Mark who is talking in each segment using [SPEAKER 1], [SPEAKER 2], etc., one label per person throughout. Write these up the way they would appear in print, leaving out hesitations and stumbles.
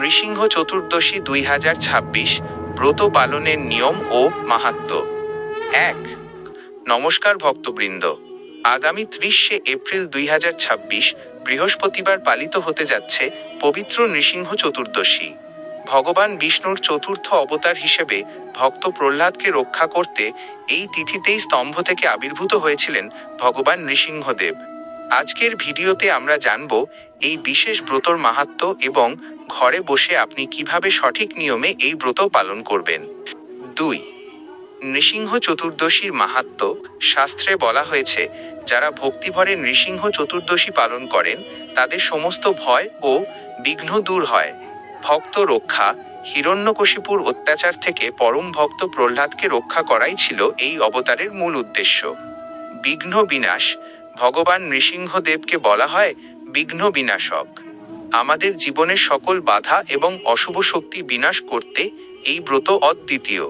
[SPEAKER 1] নৃসিংহ চতুর্দশী 2026 ব্রত পালনের নিয়ম ও মাহাত্ম্য। 1। নমস্কার ভক্তবৃন্দ, আগামী 30শে এপ্রিল 2026 বৃহস্পতিবার পালিত হতে যাচ্ছে পবিত্র নৃসিংহ চতুর্দশী। ভগবান বিষ্ণুর চতুর্থ অবতার হিসেবে ভক্ত প্রহ্লাদকে রক্ষা করতে এই তিথিতেই স্তম্ভ থেকে আবির্ভূত হয়েছিলেন ভগবান নৃসিংহদেব। আজকের ভিডিওতে আমরা জানব এই বিশেষ ব্রতর মাহাত্ম্য এবং ঘরে বসে আপনি কিভাবে সঠিক নিয়মে এই ব্রত পালন করবেন। 2। নৃসিংহ চতুর্দশীর মাহাত্ম্য। শাস্ত্রে বলা হয়েছে, যারা ভক্তিভরে নৃসিংহ চতুর্দশী পালন করেন তাদের সমস্ত ভয় ও বিঘ্ন দূর হয়। ভক্ত রক্ষা। হিরণ্যকশিপুর অত্যাচার থেকে পরম ভক্ত প্রহ্লাদকে রক্ষা করাই ছিল এই অবতারের মূল উদ্দেশ্য। বিঘ্ন বিনাশ। ভগবান নৃসিংহদেবকে বলা হয় বিঘ্ন বিনাশক। আমাদের জীবনের সকল বাধা এবং অশুভ শক্তি বিনাশ করতে এই ব্রত অদ্বিতীয়।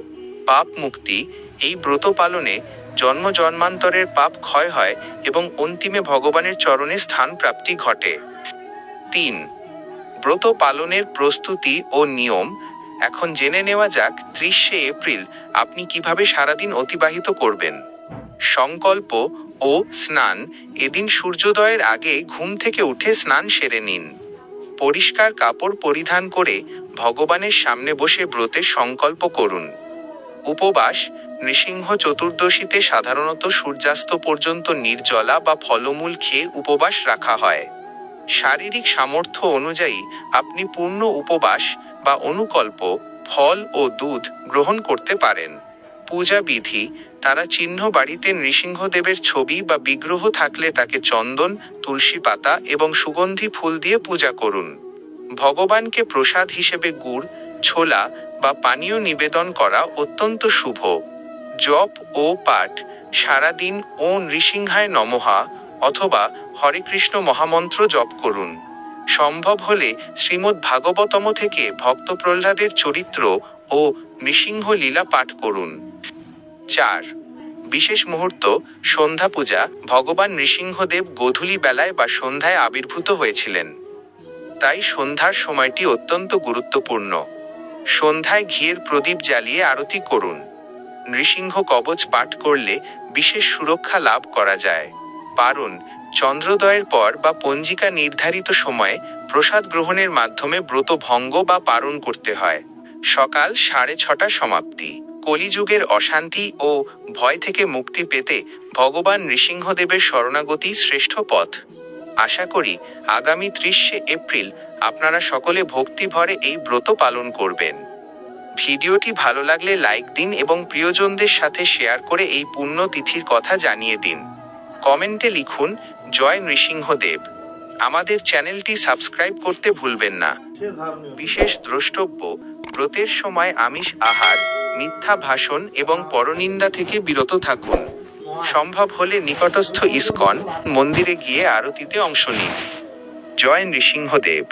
[SPEAKER 1] পাপ মুক্তি। এই ব্রত পালনে জন্ম জন্মান্তরের পাপ ক্ষয় হয় এবং অন্তিমে ভগবানের চরণে স্থান প্রাপ্তি ঘটে। 3। ব্রত পালনের প্রস্তুতি ও নিয়ম। এখন জেনে নেওয়া যাক 30শে এপ্রিল আপনি কিভাবে সারাদিন অতিবাহিত করবেন। সংকল্প ও স্নান। এদিন সূর্যোদয়ের আগে ঘুম থেকে উঠে স্নান সেরে নিন। পরিষ্কার কাপড় পরিধান করে ভগবানের সামনে বসে ব্রতের সংকল্প করুন। উপবাস। নৃসিংহ চতুর্দশীতে সাধারণত সূর্যাস্ত পর্যন্ত নির্জলা বা ফলমূল খেয়ে উপবাস রাখা হয়। শারীরিক সামর্থ্য অনুযায়ী আপনি পূর্ণ উপবাস বা অনুকল্প, ফল ও দুধ গ্রহণ করতে পারেন। পূজা বিধি। তারা চিহ্ন বাড়িতে নৃসিংহদেবের ছবি বা বিগ্রহ থাকলে তাকে চন্দন, তুলসী পাতা এবং সুগন্ধি ফুল দিয়ে পূজা করুন। ভগবানকে প্রসাদ হিসেবে গুড়, ছোলা বা পানীয় নিবেদন করা অত্যন্ত শুভ। জপ ও পাঠ। সারাদিন ও নৃসিংহায় নমঃ অথবা হরে কৃষ্ণ মহামন্ত্র জপ করুন। সম্ভব হলে শ্রীমদ্ ভাগবতম থেকে ভক্ত প্রহ্লাদের চরিত্র ও নৃসিংহ লীলা পাঠ করুন। 4। বিশেষ মুহূর্ত। সন্ধ্যা পূজা। ভগবান নৃসিংহদেব গোধূলি বেলায় বা সন্ধ্যায় আবির্ভূত হয়েছিলেন, তাই সন্ধ্যার সময়টি অত্যন্ত গুরুত্বপূর্ণ। সন্ধ্যায় ঘিয়ের প্রদীপ জ্বালিয়ে আরতি করুন। নৃসিংহ কবচ পাঠ করলে বিশেষ সুরক্ষা লাভ করা যায়। পারণ। চন্দ্রোদয়ের পর বা পঞ্জিকা নির্ধারিত সময়ে প্রসাদ গ্রহণের মাধ্যমে ব্রত ভঙ্গ বা পারণ করতে হয়। সকাল 6:30 সমাপ্তি। কলিযুগের অশান্তি ও ভয় থেকে মুক্তি পেতে ভগবান নৃসিংহদেবের শরণাগতি শ্রেষ্ঠ পথ। আশা করি আগামী 30শে এপ্রিল আপনারা সকলে ভক্তিভরে এই ব্রত পালন করবেন। ভিডিওটি ভালো লাগলে লাইক দিন এবং প্রিয়জনদের সাথে শেয়ার করে এই পুণ্য তিথির কথা জানিয়ে দিন। কমেন্টে লিখুন জয় নৃসিংহদেব। আমাদের চ্যানেলটি সাবস্ক্রাইব করতে ভুলবেন না। বিশেষ দ্রষ্টব্য। ব্রতের সময় আমিষ আহার, মিথ্যা ভাষণ এবং পরনিন্দা থেকে বিরত থাকুন। সম্ভব হলে নিকটস্থ ইসকন মন্দিরে গিয়ে আরতিতে অংশ নিন। জয় নৃসিংহদেব।